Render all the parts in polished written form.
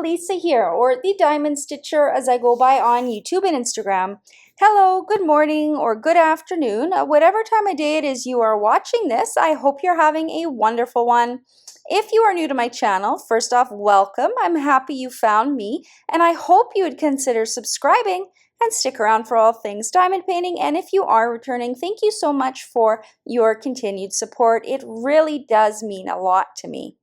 Lisa here, or the Diamond Stitcher as I go by on YouTube and Instagram. Hello, good morning, or good afternoon. Whatever time of day it is you are watching this, I hope you're having a wonderful one. If you are new to my channel, first off, welcome. I'm happy you found me, and I hope you would consider subscribing and stick around for all things diamond painting. And if you are returning, thank you so much for your continued support. It really does mean a lot to me.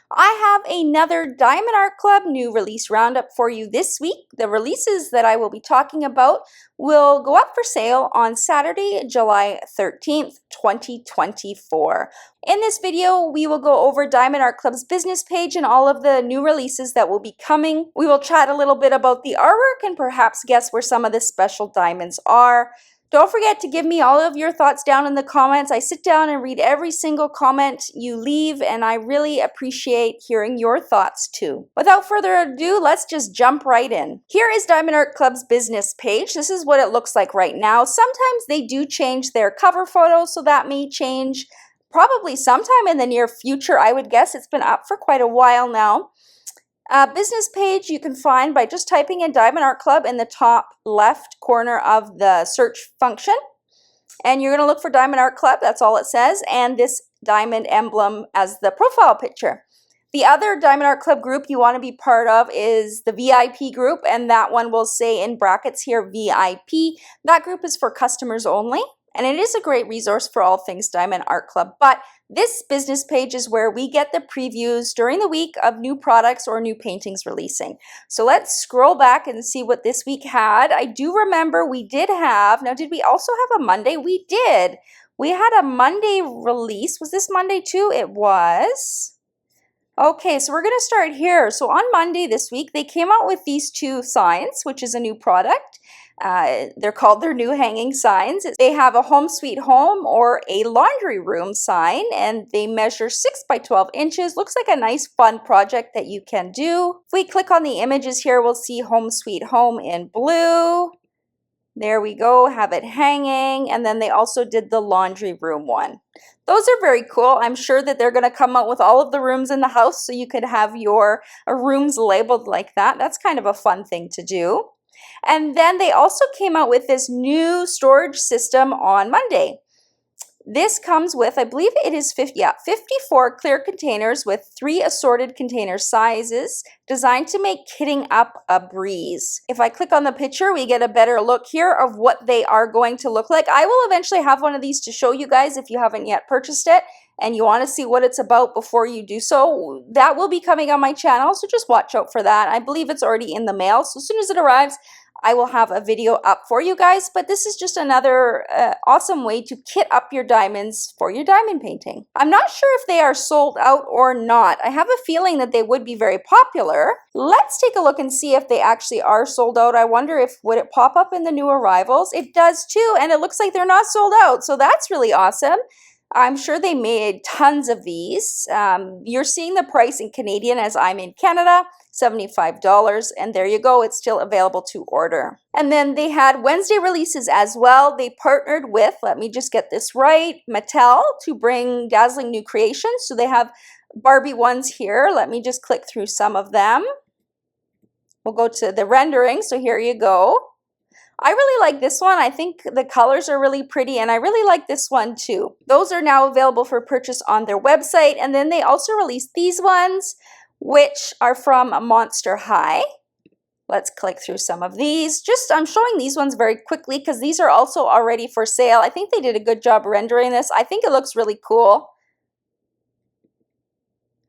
I have another Diamond Art Club new release roundup for you this week. The releases that I will be talking about will go up for sale on Saturday, July 13th, 2024. In this video, we will go over Diamond Art Club's business page and all of the new releases that will be coming. We will chat a little bit about the artwork and perhaps guess where some of the special diamonds are. Don't forget to give me all of your thoughts down in the comments. I sit down and read every single comment you leave, and I really appreciate hearing your thoughts too. Without further ado, let's just jump right in. Here is Diamond Art Club's business page. This is what it looks like right now. Sometimes they do change their cover photo, so that may change probably sometime in the near future. I would guess it's been up for quite a while now. Business page you can find by just typing in Diamond Art Club in the top left corner of the search function. And you're going to look for Diamond Art Club, that's all it says, and this diamond emblem as the profile picture. The other Diamond Art Club group you want to be part of is the VIP group, and that one will say in brackets here VIP. That group is for customers only, and it is a great resource for all things Diamond Art Club. But this business page is where we get the previews during the week of new products or new paintings releasing. So let's scroll back and see what this week had. I do remember we did have, now did we also have a Monday? We did. We had a Monday release. Was this Monday too? It was. Okay, so we're going to start here. So on Monday this week, they came out with these two signs, which is a new product. They're called their new hanging signs. They have a home sweet home or a laundry room sign, and they measure 6 by 12 inches. Looks like a nice fun project that you can do. If we click on the images here, we'll see home sweet home in blue. There we go, have it hanging. And then they also did the laundry room one. Those are very cool. I'm sure that they're going to come out with all of the rooms in the house so you could have your rooms labeled like that. That's kind of a fun thing to do. And then they also came out with this new storage system on Monday. This comes with, I believe it is 54 clear containers with 3 assorted container sizes designed to make kitting up a breeze. If I click on the picture, we get a better look here of what they are going to look like. I will eventually have one of these to show you guys if you haven't yet purchased it and you want to see what it's about before you do so. That will be coming on my channel, so just watch out for that. I believe it's already in the mail, so as soon as it arrives, I will have a video up for you guys, but this is just another awesome way to kit up your diamonds for your diamond painting. I'm not sure if they are sold out or not. I have a feeling that they would be very popular. Let's take a look and see if they actually are sold out. I wonder if would it pop up in the new arrivals. It does too, and it looks like they're not sold out, so that's really awesome. I'm sure they made tons of these. You're seeing the price in Canadian as I'm in Canada, $75, and there you go, it's still available to order. And then they had Wednesday releases as well. They partnered with, let me just get this right, Mattel to bring dazzling new creations. So they have Barbie ones here. Let me just click through some of them. We'll go to the rendering, so here you go. I really like this one. I think the colors are really pretty, and I really like this one too. Those are now available for purchase on their website, and then they also released these ones, which are from Monster High. Let's click through some of these. I'm showing these ones very quickly because these are also already for sale. I think they did a good job rendering this. I think it looks really cool.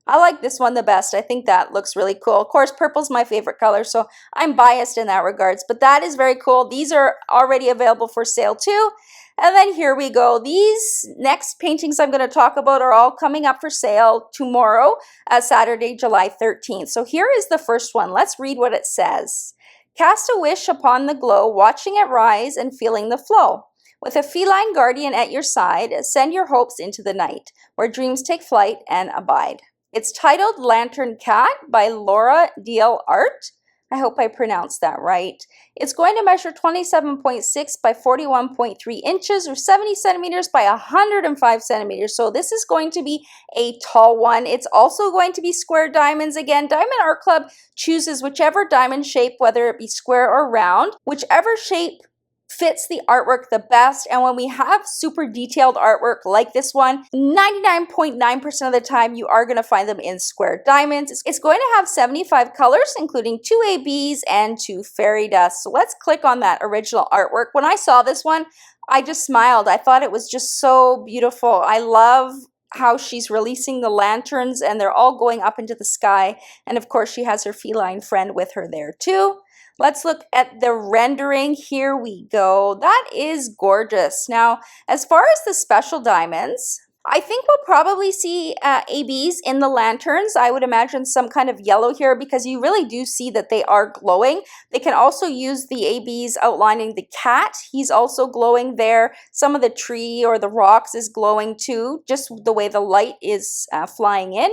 I like this one the best. I think that looks really cool. Of course, purple's my favorite color, so I'm biased in that regards, but that is very cool. These are already available for sale too. And then here we go. These next paintings I'm going to talk about are all coming up for sale tomorrow, Saturday, July 13th. So here is the first one. Let's read what it says. Cast a wish upon the glow, watching it rise and feeling the flow. With a feline guardian at your side, send your hopes into the night, where dreams take flight and abide. It's titled Lantern Cat by Laura Deal Art. I hope I pronounced that right. It's going to measure 27.6 by 41.3 inches or 70 centimeters by 105 centimeters. So this is going to be a tall one. It's also going to be square diamonds. Again, Diamond Art Club chooses whichever diamond shape, whether it be square or round, whichever shape fits the artwork the best. And when we have super detailed artwork like this one, 99.9% of the time you are going to find them in square diamonds. It's going to have 75 colors, including 2 ABs and 2 fairy dust. So let's click on that original artwork. When I saw this one, I just smiled. I thought it was just so beautiful. I love how she's releasing the lanterns and they're all going up into the sky. And of course, she has her feline friend with her there too. Let's look at the rendering. Here we go. That is gorgeous. Now, as far as the special diamonds, I think we'll probably see ABs in the lanterns. I would imagine some kind of yellow here because you really do see that they are glowing. They can also use the ABs outlining the cat. He's also glowing there. Some of the tree or the rocks is glowing too, just the way the light is flying in,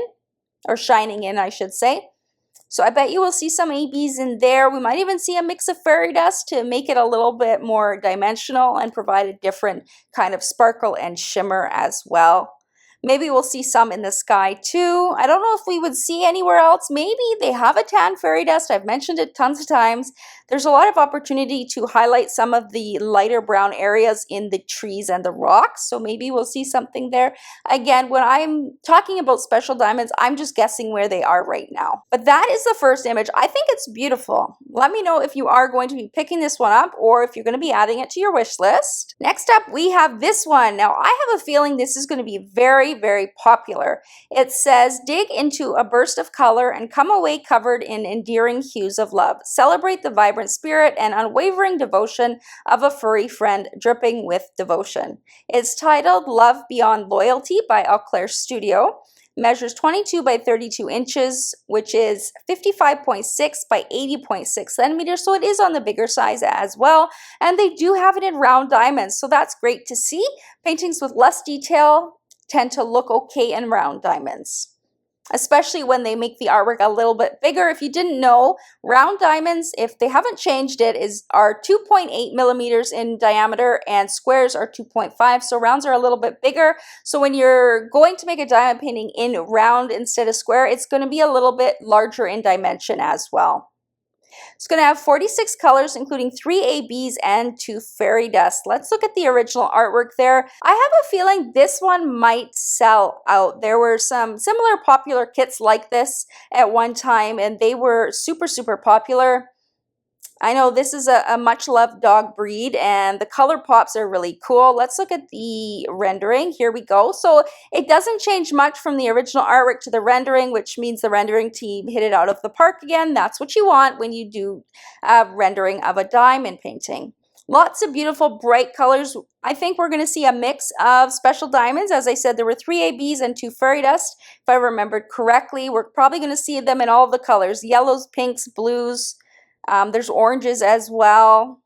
or shining in, I should say. So I bet you will see some ABs in there. We might even see a mix of fairy dust to make it a little bit more dimensional and provide a different kind of sparkle and shimmer as well. Maybe we'll see some in the sky too. I don't know if we would see anywhere else. Maybe they have a tan fairy dust. I've mentioned it tons of times. There's a lot of opportunity to highlight some of the lighter brown areas in the trees and the rocks. So maybe we'll see something there. Again, when I'm talking about special diamonds, I'm just guessing where they are right now. But that is the first image. I think it's beautiful. Let me know if you are going to be picking this one up or if you're going to be adding it to your wish list. Next up, we have this one. Now, I have a feeling this is going to be very popular. It says, dig into a burst of color and come away covered in endearing hues of love. Celebrate the vibrant spirit and unwavering devotion of a furry friend dripping with devotion. It's titled Love Beyond Loyalty by Eau Claire Studio. Measures 22 by 32 inches, which is 55.6 by 80.6 centimeters. So it is on the bigger size as well. And they do have it in round diamonds. So that's great to see. Paintings with less detail tend to look okay in round diamonds, especially when they make the artwork a little bit bigger. If you didn't know, round diamonds, if they haven't changed it, are 2.8 millimeters in diameter and squares are 2.5. So rounds are a little bit bigger. So when you're going to make a diamond painting in round instead of square, it's going to be a little bit larger in dimension as well. It's going to have 46 colors, including 3 ABs and 2 fairy dust. Let's look at the original artwork there. I have a feeling this one might sell out. There were some similar popular kits like this at one time, and they were super popular. I know this is a much loved dog breed and the color pops are really cool. Let's look at the rendering. Here we go. So it doesn't change much from the original artwork to the rendering, which means the rendering team hit it out of the park again. That's what you want when you do a rendering of a diamond painting. Lots of beautiful bright colors. I think we're going to see a mix of special diamonds. As I said, there were 3 ABs and 2 fairy dust. If I remembered correctly, we're probably going to see them in all the colors: yellows, pinks, blues. There's oranges as well.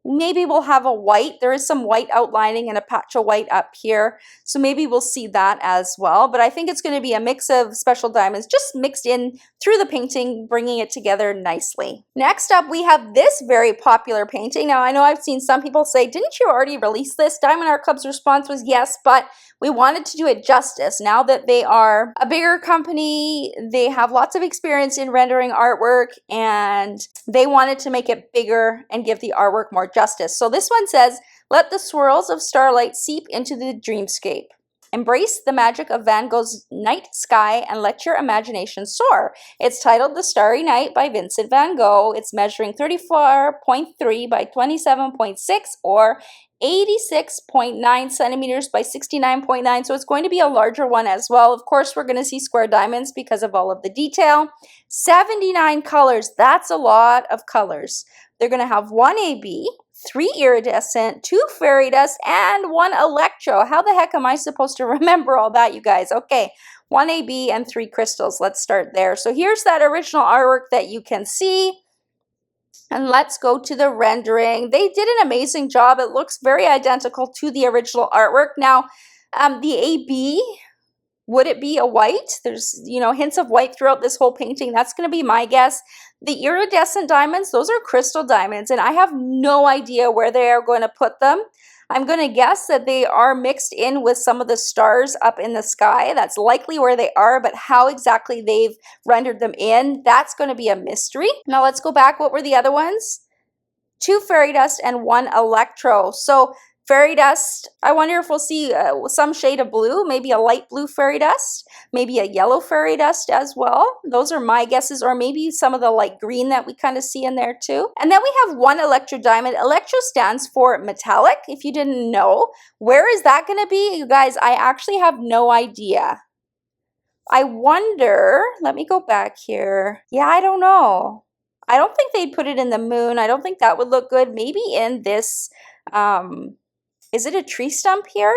Maybe we'll have a white. There is some white outlining and a patch of white up here. So maybe we'll see that as well. But I think it's going to be a mix of special diamonds just mixed in through the painting, bringing it together nicely. Next up, we have this very popular painting. Now, I know I've seen some people say, didn't you already release this? Diamond Art Club's response was yes, but we wanted to do it justice. Now that they are a bigger company, they have lots of experience in rendering artwork, and they wanted to make it bigger and give the artwork more justice. So this one says, let the swirls of starlight seep into the dreamscape. Embrace the magic of Van Gogh's night sky and let your imagination soar. It's titled The Starry Night by Vincent van Gogh. It's measuring 34.3 by 27.6 or 86.9 centimeters by 69.9. So it's going to be a larger one as well. Of course, we're going to see square diamonds because of all of the detail. 79 colors. That's a lot of colors. They're going to have 1 AB, 3 iridescent, 2 fairy dust, and 1 electro. How the heck am I supposed to remember all that, you guys? Okay, 1 AB and 3 crystals. Let's start there. So here's that original artwork that you can see. And let's go to the rendering. They did an amazing job. It looks very identical to the original artwork. Now, the AB Would it be a white? There's, hints of white throughout this whole painting. That's going to be my guess. The iridescent diamonds, those are crystal diamonds, and I have no idea where they are going to put them. I'm going to guess that they are mixed in with some of the stars up in the sky. That's likely where they are, but how exactly they've rendered them in, that's going to be a mystery. Now let's go back. What were the other ones? 2 fairy dust and 1 electro. So fairy dust, I wonder if we'll see some shade of blue, maybe a light blue fairy dust, maybe a yellow fairy dust as well. Those are my guesses, or maybe some of the light green that we kind of see in there too. And then we have 1 electro diamond. Electro stands for metallic, if you didn't know. Where is that going to be? You guys, I actually have no idea. I wonder, let me go back here. Yeah, I don't know. I don't think they'd put it in the moon. I don't think that would look good. Maybe in this, is it a tree stump here?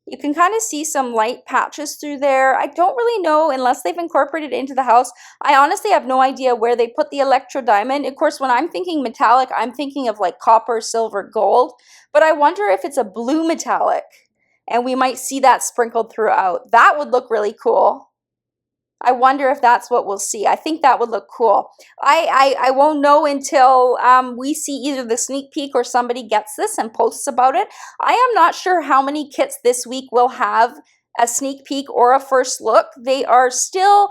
You can kind of see some light patches through there. I don't really know unless they've incorporated it into the house. I honestly have no idea where they put the electro diamond. Of course, when I'm thinking metallic, I'm thinking of like copper, silver, gold. But I wonder if it's a blue metallic and we might see that sprinkled throughout. That would look really cool. I wonder if that's what we'll see. I think that would look cool. I won't know until we see either the sneak peek or somebody gets this and posts about it. I am not sure how many kits this week will have a sneak peek or a first look. They are still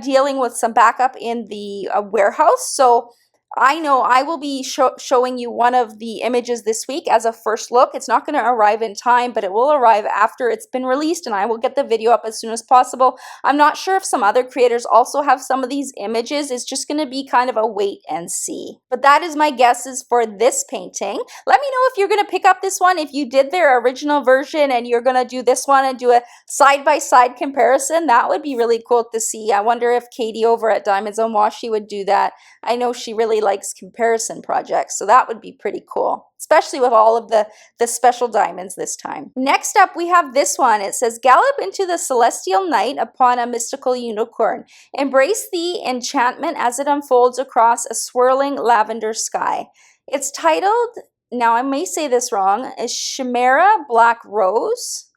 dealing with some backup in the warehouse. So I know I will be showing you one of the images this week as a first look. It's not going to arrive in time, but it will arrive after it's been released, and I will get the video up as soon as possible. I'm not sure if some other creators also have some of these images. It's just going to be kind of a wait and see. But that is my guesses for this painting. Let me know if you're going to pick up this one, if you did their original version and you're going to do this one and do a side-by-side comparison. That would be really cool to see. I wonder if Katie over at Diamonds on Washi would do that. I know she really likes comparison projects, so that would be pretty cool, especially with all of the special diamonds this time. Next up, we have this one. It says, gallop into the celestial night upon a mystical unicorn. Embrace the enchantment as it unfolds across a swirling lavender sky. It's titled, now I may say this wrong, is Chimera Black Rose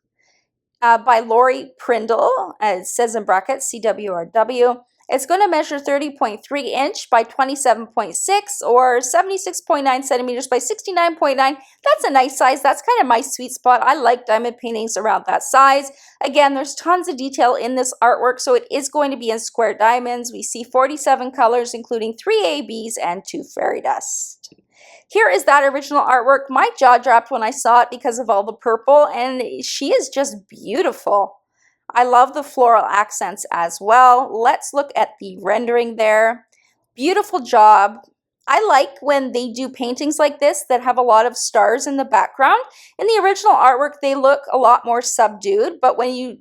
by Lori Prindle. It says in brackets, CWRW. It's going to measure 30.3 inch by 27.6 or 76.9 centimeters by 69.9. That's a nice size. That's kind of my sweet spot. I like diamond paintings around that size. Again, there's tons of detail in this artwork, so it is going to be in square diamonds. We see 47 colors, including 3 ABs and 2 fairy dust. Here is that original artwork. My jaw dropped when I saw it because of all the purple, and she is just beautiful. I love the floral accents as well. Let's look at the rendering there. Beautiful job. I like when they do paintings like this that have a lot of stars in the background. In the original artwork, they look a lot more subdued, but when you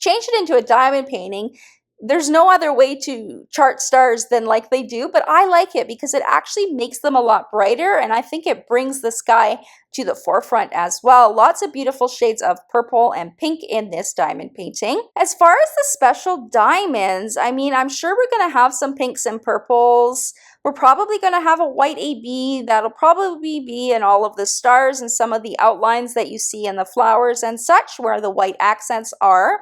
change it into a diamond painting, there's no other way to chart stars than like they do, but I like it because it actually makes them a lot brighter, and I think it brings the sky to the forefront as well. Lots of beautiful shades of purple and pink in this diamond painting. As far as the special diamonds, I mean, I'm sure we're going to have some pinks and purples. We're probably going to have a white AB that'll probably be in all of the stars and some of the outlines that you see in the flowers and such, where the white accents are.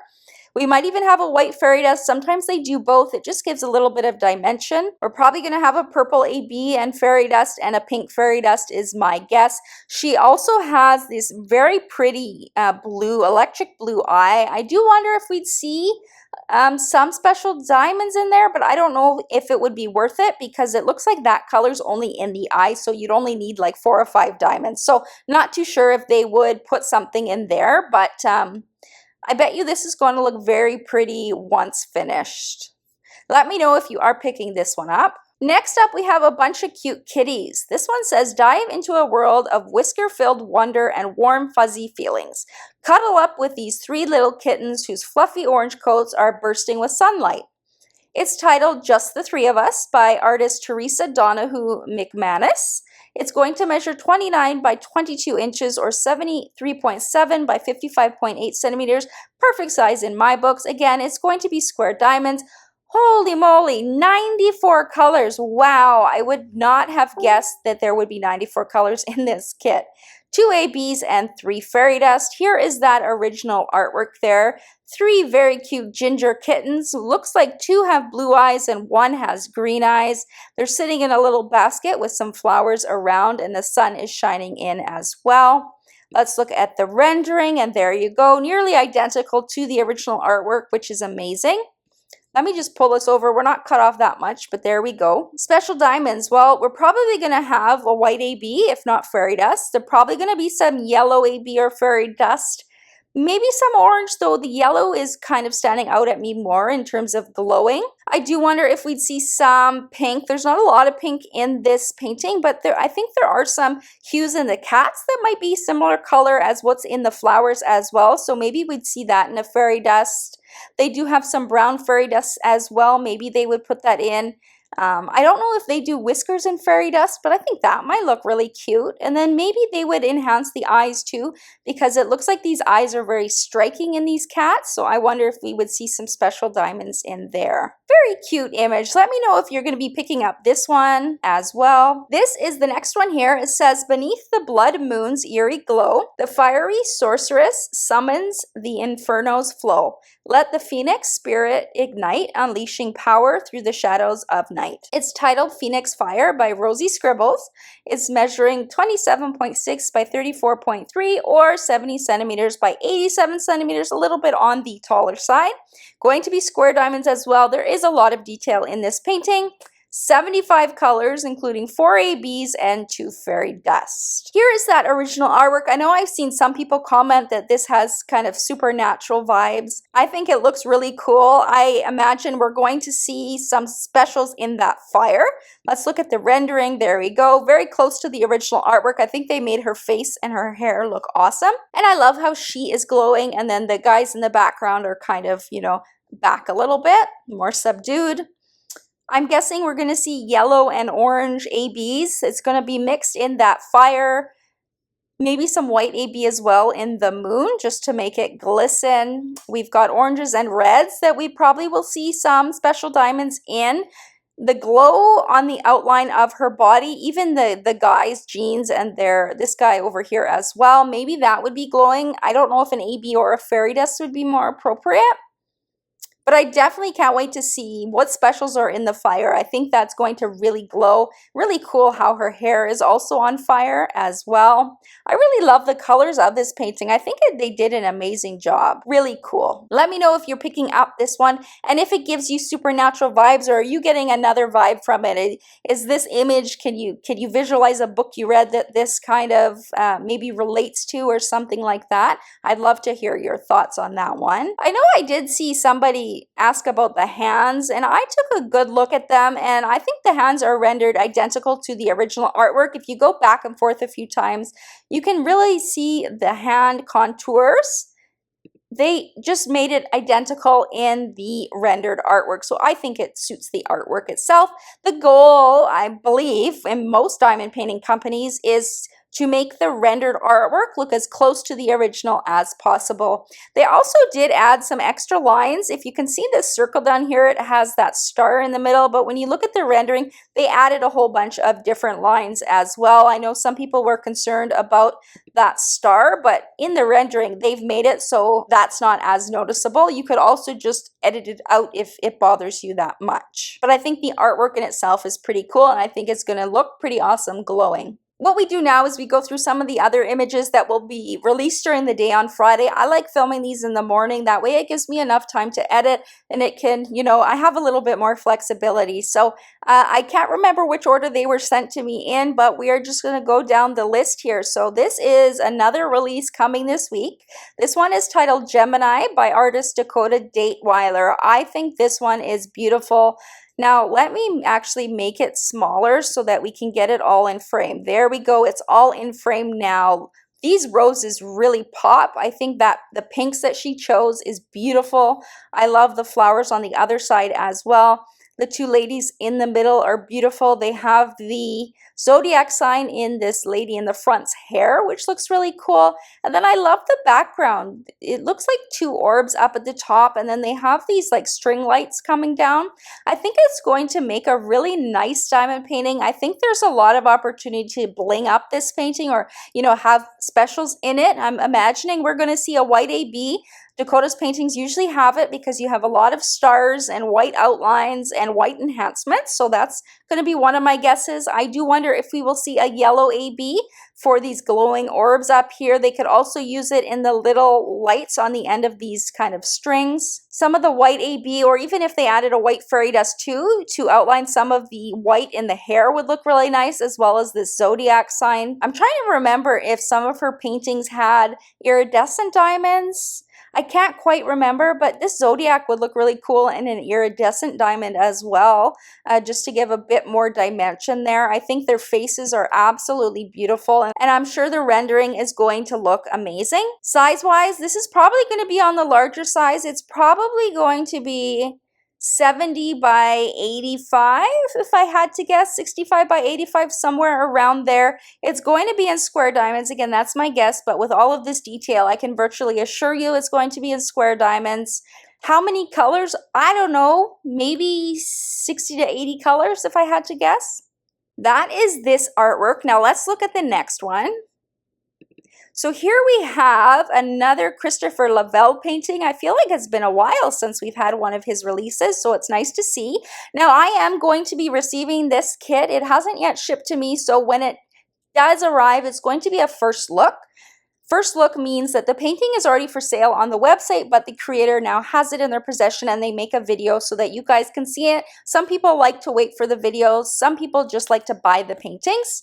We might even have a white fairy dust. Sometimes they do both. It just gives a little bit of dimension. We're probably going to have a purple AB and fairy dust, and a pink fairy dust is my guess. She also has this very pretty blue, electric blue eye. I do wonder if we'd see some special diamonds in there, but I don't know if it would be worth it because it looks like that color's only in the eye, so you'd only need like 4 or 5 diamonds. So not too sure if they would put something in there, but I bet you this is going to look very pretty once finished. Let me know if you are picking this one up. Next up, we have a bunch of cute kitties. This one says, dive into a world of whisker-filled wonder and warm, fuzzy feelings. Cuddle up with these 3 little kittens whose fluffy orange coats are bursting with sunlight. It's titled Just the 3 of Us by artist Teresa Donahue McManus. It's going to measure 29 by 22 inches or 73.7 by 55.8 centimeters. Perfect size in my books. Again, it's going to be square diamonds. Holy moly, 94 colors. Wow, I would not have guessed that there would be 94 colors in this kit. 2 ABs and 3 fairy dust. Here is that original artwork there. 3 very cute ginger kittens. Looks like 2 have blue eyes and 1 has green eyes. They're sitting in a little basket with some flowers around and the sun is shining in as well. Let's look at the rendering and there you go. Nearly identical to the original artwork, which is amazing. Let me just pull this over. We're not cut off that much, but there we go. Special diamonds. Well, we're probably going to have a white AB, if not fairy dust. There's probably going to be some yellow AB or fairy dust. Maybe some orange, though the yellow is kind of standing out at me more in terms of glowing. I do wonder if we'd see some pink. There's not a lot of pink in this painting, but I think there are some hues in the cats that might be similar color as what's in the flowers as well. So maybe we'd see that in a fairy dust. They do have some brown fairy dust as well. Maybe they would put that in. I don't know if they do whiskers in fairy dust, but I think that might look really cute. And then maybe they would enhance the eyes too, because it looks like these eyes are very striking in these cats. So I wonder if we would see some special diamonds in there. Very cute image. Let me know if you're going to be picking up this one as well. This is the next one here. It says, beneath the blood moon's eerie glow, the fiery sorceress summons the inferno's flow. Let the phoenix spirit ignite, unleashing power through the shadows of night. It's titled Phoenix Fire by Rosie Scribbles. It's measuring 27.6 by 34.3 or 70 centimeters by 87 centimeters, a little bit on the taller side. Going to be square diamonds as well. There is a lot of detail in this painting. 75 colors, including 4 ABs and 2 fairy dust. Here is that original artwork. I know I've seen some people comment that this has kind of supernatural vibes. I think it looks really cool. I imagine we're going to see some specials in that fire. Let's look at the rendering. There we go. Very close to the original artwork. I think they made her face and her hair look awesome. And I love how she is glowing and then the guys in the background are kind of, you know, back a little bit, more subdued. I'm guessing we're going to see yellow and orange ABs. It's going to be mixed in that fire. Maybe some white AB as well in the moon just to make it glisten. We've got oranges and reds that we probably will see some special diamonds in. The glow on the outline of her body, even the guy's jeans and this guy over here as well. Maybe that would be glowing. I don't know if an AB or a fairy dust would be more appropriate. But I definitely can't wait to see what specials are in the fire. I think that's going to really glow. Really cool how her hair is also on fire as well. I really love the colors of this painting. I think they did an amazing job. Really cool. Let me know if you're picking up this one and if it gives you supernatural vibes or are you getting another vibe from it? Is this image, can you visualize a book you read that this kind of maybe relates to or something like that? I'd love to hear your thoughts on that one. I know I did see somebody ask about the hands and I took a good look at them and I think the hands are rendered identical to the original artwork. If you go back and forth a few times, you can really see the hand contours. They just made it identical in the rendered artwork, so I think it suits the artwork itself. The goal, I believe, in most diamond painting companies is to make the rendered artwork look as close to the original as possible. They also did add some extra lines. If you can see this circle down here, it has that star in the middle, but when you look at the rendering, they added a whole bunch of different lines as well. I know some people were concerned about that star, but in the rendering, they've made it so that's not as noticeable. You could also just edit it out if it bothers you that much. But I think the artwork in itself is pretty cool, and I think it's going to look pretty awesome glowing. What we do now is we go through some of the other images that will be released during the day on Friday. I like filming these in the morning. That way it gives me enough time to edit and it can, you know, I have a little bit more flexibility. So I can't remember which order they were sent to me in, but we are just going to go down the list here. So this is another release coming this week. This one is titled Gemini by artist Dakota Dateweiler. I think this one is beautiful. Now, let me actually make it smaller so that we can get it all in frame. There we go. It's all in frame now. These roses really pop. I think that the pinks that she chose is beautiful. I love the flowers on the other side as well. The two ladies in the middle are beautiful. They have the zodiac sign in this lady in the front's hair, which looks really cool. And then I love the background. It looks like two orbs up at the top, and then they have these like string lights coming down. I think it's going to make a really nice diamond painting. I think there's a lot of opportunity to bling up this painting, or, you know, have specials in it. I'm imagining we're going to see a white AB. Dakota's paintings usually have it because you have a lot of stars and white outlines and white enhancements. So that's going to be one of my guesses. I do wonder if we will see a yellow AB for these glowing orbs up here. They could also use it in the little lights on the end of these kind of strings. Some of the white AB, or even if they added a white fairy dust too, to outline some of the white in the hair, would look really nice, as well as this zodiac sign. I'm trying to remember if some of her paintings had iridescent diamonds. I can't quite remember, but this zodiac would look really cool in an iridescent diamond as well, just to give a bit more dimension there. I think their faces are absolutely beautiful, and I'm sure the rendering is going to look amazing. Size-wise, this is probably going to be on the larger size. It's probably going to be 70 by 85, if I had to guess, 65 by 85, somewhere around there. It's going to be in square diamonds. Again, that's my guess, but with all of this detail, I can virtually assure you it's going to be in square diamonds. How many colors? I don't know, maybe 60 to 80 colors if I had to guess. That is this artwork. Now let's look at the next one. So here we have another Christopher Lavelle painting. I feel like it's been a while since we've had one of his releases, so it's nice to see. Now I am going to be receiving this kit. It hasn't yet shipped to me, so when it does arrive, it's going to be a first look. First look means that the painting is already for sale on the website, but the creator now has it in their possession and they make a video so that you guys can see it. Some people like to wait for the videos. Some people just like to buy the paintings.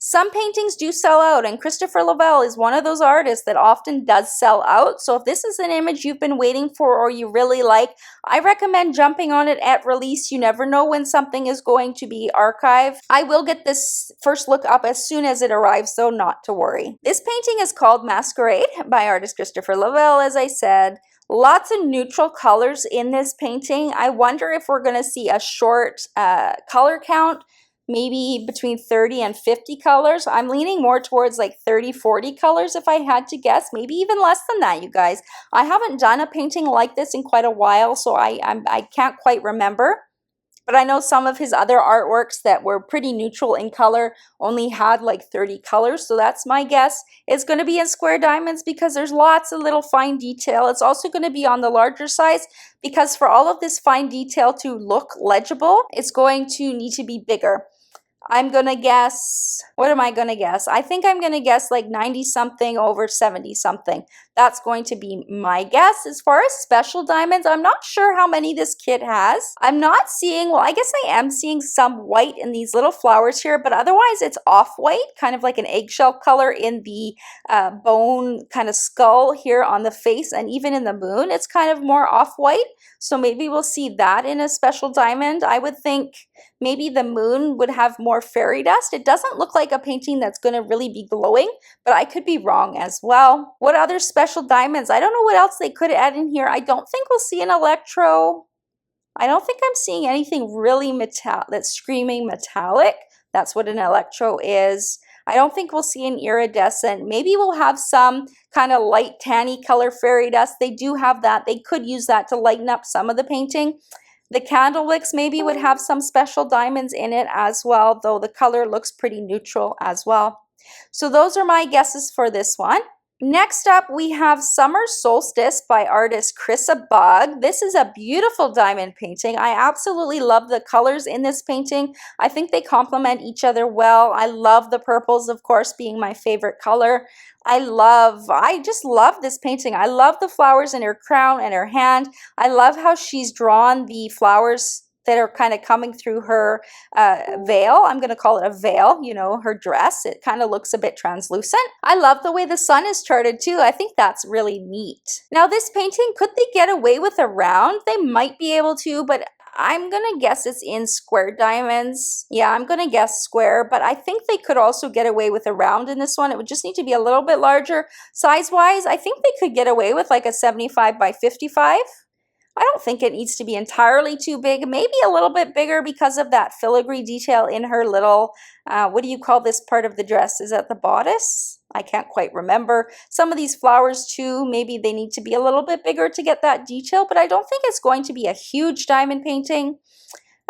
Some paintings do sell out, and Christopher Lavelle is one of those artists that often does sell out. So if this is an image you've been waiting for or you really like, I recommend jumping on it at release. You never know when something is going to be archived. I will get this first look up as soon as it arrives, so not to worry. This painting is called Masquerade by artist Christopher Lavelle, as I said. Lots of neutral colors in this painting. I wonder if we're going to see a short color count, maybe between 30 and 50 colors. I'm leaning more towards like 30, 40 colors if I had to guess, maybe even less than that, you guys. I haven't done a painting like this in quite a while, so I can't quite remember. But I know some of his other artworks that were pretty neutral in color only had like 30 colors, so that's my guess. It's going to be in square diamonds because there's lots of little fine detail. It's also going to be on the larger size because for all of this fine detail to look legible, it's going to need to be bigger. I'm going to guess, what am I going to guess? I think I'm going to guess like 90 something over 70 something. That's going to be my guess. As far as special diamonds, I'm not sure how many this kit has. I'm not seeing, well, I guess I am seeing some white in these little flowers here, but otherwise it's off-white, kind of like an eggshell color in the bone kind of skull here on the face, and even in the moon, it's kind of more off-white. So maybe we'll see that in a special diamond. I would think maybe the moon would have more fairy dust. It doesn't look like a painting that's going to really be glowing, but I could be wrong as well. What other special diamonds? I don't know what else they could add in here. I don't think we'll see an electro. I don't think I'm seeing anything really metallic that's screaming metallic. That's what an electro is. I don't think we'll see an iridescent. Maybe we'll have some kind of light tanny color fairy dust. They do have that. They could use that to lighten up some of the painting. The candle wicks maybe would have some special diamonds in it as well, though the color looks pretty neutral as well. So those are my guesses for this one. Next up, we have Summer Solstice by artist Krissa Bug. This is a beautiful diamond painting. I absolutely love the colors in this painting. I think they complement each other well. I love the purples, of course, being my favorite color. I just love this painting. I love the flowers in her crown and her hand. I love how she's drawn the flowers that are kind of coming through her veil. I'm going to call it a veil, you know, her dress. It kind of looks a bit translucent. I love the way the sun is charted too. I think that's really neat. Now this painting, could they get away with a round? They might be able to, but I'm going to guess it's in square diamonds. Yeah, I'm going to guess square, but I think they could also get away with a round in this one. It would just need to be a little bit larger. Size-wise, I think they could get away with like a 75 by 55. I don't think it needs to be entirely too big, maybe a little bit bigger because of that filigree detail in her little, what do you call this part of the dress? Is that the bodice? I can't quite remember. Some of these flowers too, maybe they need to be a little bit bigger to get that detail, but I don't think it's going to be a huge diamond painting.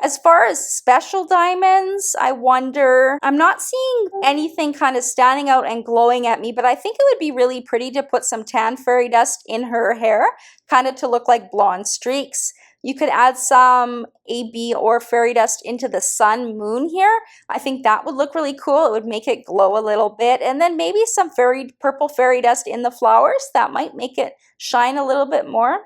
As far as special diamonds, I wonder, I'm not seeing anything kind of standing out and glowing at me, but I think it would be really pretty to put some tan fairy dust in her hair, kind of to look like blonde streaks. You could add some AB or fairy dust into the sun moon here. I think that would look really cool. It would make it glow a little bit. And then maybe some purple fairy dust in the flowers. That might make it shine a little bit more.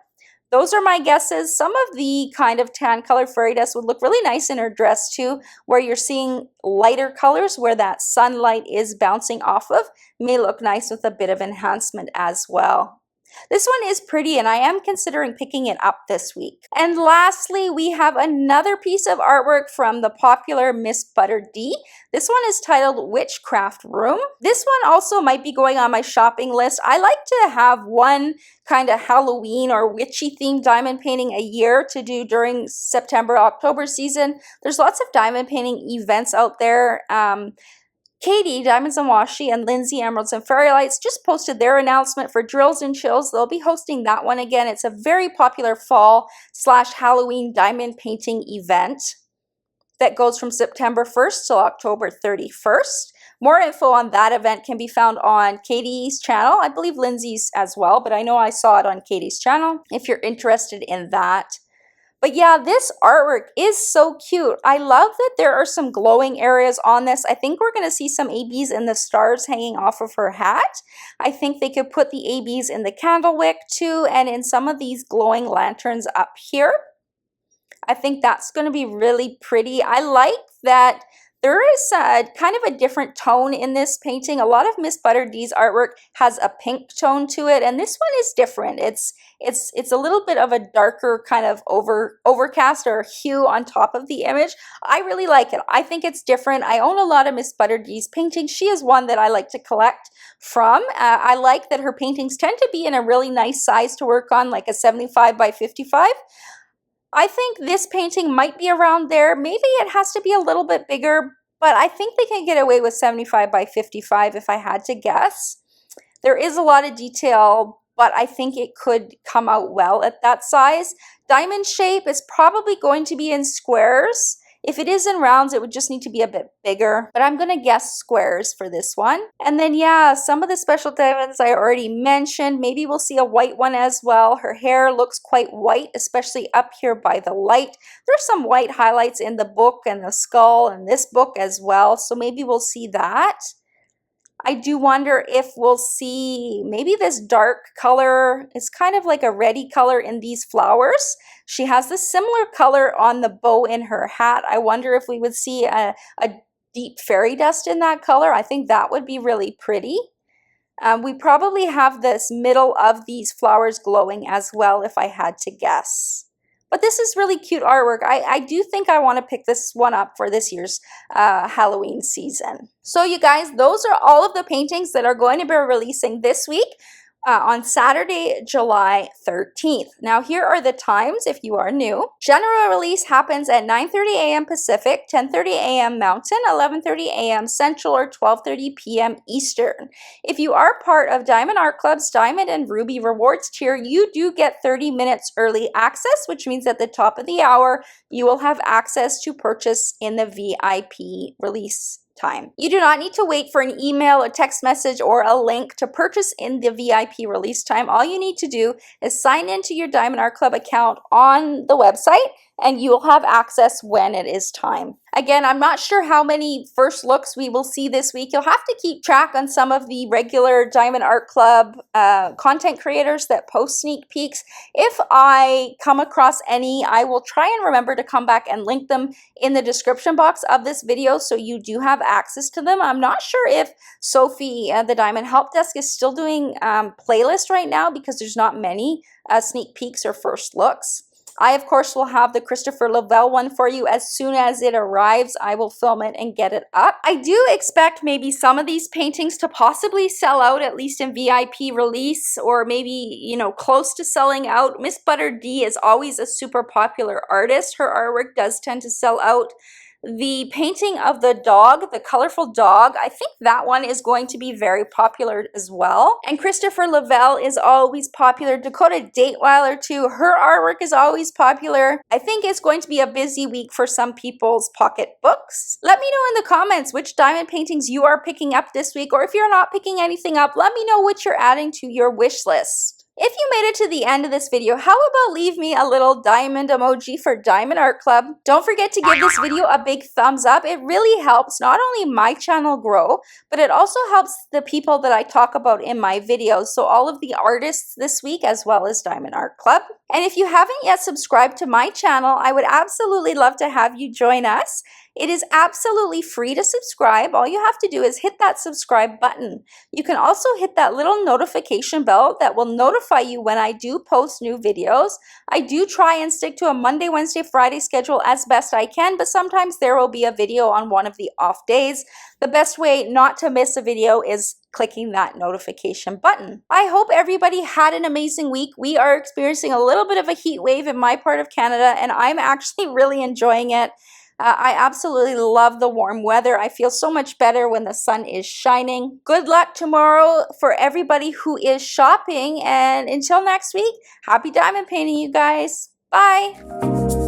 Those are my guesses. Some of the kind of tan color fairy dust would look really nice in her dress too, where you're seeing lighter colors where that sunlight is bouncing off of. May look nice with a bit of enhancement as well. This one is pretty and I am considering picking it up this week. And lastly, we have another piece of artwork from the popular Miss Butter D. This one is titled Witchcraft Room. This one also might be going on my shopping list. I like to have one kind of Halloween or witchy themed diamond painting a year to do during September, October season. There's lots of diamond painting events out there. Katie, Diamonds and Washi, and Lindsay, Emeralds and Fairy Lights just posted their announcement for Drills and Chills. They'll be hosting that one again. It's a very popular fall/Halloween diamond painting event that goes from September 1st till October 31st. More info on that event can be found on Katie's channel. I believe Lindsay's as well, but I know I saw it on Katie's channel if you're interested in that. But yeah, this artwork is so cute. I love that there are some glowing areas on this. I think we're going to see some ABs in the stars hanging off of her hat. I think they could put the ABs in the candle wick too, and in some of these glowing lanterns up here. I think that's going to be really pretty. I like that there is kind of a different tone in this painting. A lot of Miss Butter D's artwork has a pink tone to it, and this one is different. It's a little bit of a darker kind of overcast or hue on top of the image. I really like it. I think it's different. I own a lot of Miss Butter D's paintings. She is one that I like to collect from. I like that her paintings tend to be in a really nice size to work on, like a 75 by 55. I think this painting might be around there. Maybe it has to be a little bit bigger, but I think they can get away with 75 by 55 if I had to guess. There is a lot of detail, but I think it could come out well at that size. Diamond shape is probably going to be in squares. If it is in rounds, it would just need to be a bit bigger, but I'm going to guess squares for this one. And then, yeah, some of the special diamonds I already mentioned. Maybe we'll see a white one as well. Her hair looks quite white, especially up here by the light. There's some white highlights in the book and the skull and this book as well, so maybe we'll see that. I do wonder if we'll see maybe this dark color. It's kind of like a reddy color in these flowers. She has this similar color on the bow in her hat. I wonder if we would see a deep fairy dust in that color. I think that would be really pretty. We probably have this middle of these flowers glowing as well if I had to guess. But this is really cute artwork. I do think I want to pick this one up for this year's Halloween season. So you guys, those are all of the paintings that are going to be releasing this week on Saturday, July 13th. Now here are the times if you are new. General release happens at 9:30 a.m. Pacific, 10:30 a.m. Mountain, 11:30 a.m. Central, or 12:30 p.m. Eastern. If you are part of Diamond Art Club's Diamond and Ruby Rewards tier, you do get 30 minutes early access, which means at the top of the hour, you will have access to purchase in the VIP release time. You do not need to wait for an email, a text message, or a link to purchase in the VIP release time. All you need to do is sign into your Diamond Art Club account on the website, and you will have access when it is time. Again, I'm not sure how many first looks we will see this week. You'll have to keep track on some of the regular Diamond Art Club content creators that post sneak peeks. If I come across any, I will try and remember to come back and link them in the description box of this video so you do have access to them. I'm not sure if Sophie, the Diamond Help Desk, is still doing playlist right now because there's not many sneak peeks or first looks. I, of course, will have the Christopher Lavelle one for you as soon as it arrives. I will film it and get it up. I do expect maybe some of these paintings to possibly sell out, at least in VIP release, or maybe, you know, close to selling out. Miss Butter D is always a super popular artist. Her artwork does tend to sell out. The painting of the dog, the colorful dog, I think that one is going to be very popular as well. And Christopher Lavelle is always popular. Dakota Dateweiler too, her artwork is always popular. I think it's going to be a busy week for some people's pocketbooks. Let me know in the comments which diamond paintings you are picking up this week, or if you're not picking anything up, let me know what you're adding to your wish list. If you made it to the end of this video, how about leave me a little diamond emoji for Diamond Art Club? Don't forget to give this video a big thumbs up. It really helps not only my channel grow, but it also helps the people that I talk about in my videos. So all of the artists this week, as well as Diamond Art Club. And if you haven't yet subscribed to my channel, I would absolutely love to have you join us. It is absolutely free to subscribe. All you have to do is hit that subscribe button. You can also hit that little notification bell that will notify you when I do post new videos. I do try and stick to a Monday, Wednesday, Friday schedule as best I can, but sometimes there will be a video on one of the off days. The best way not to miss a video is clicking that notification button. I hope everybody had an amazing week. We are experiencing a little bit of a heat wave in my part of Canada, and I'm actually really enjoying it. I absolutely love the warm weather. I feel so much better when the sun is shining. Good luck tomorrow for everybody who is shopping. And until next week, happy diamond painting, you guys. Bye.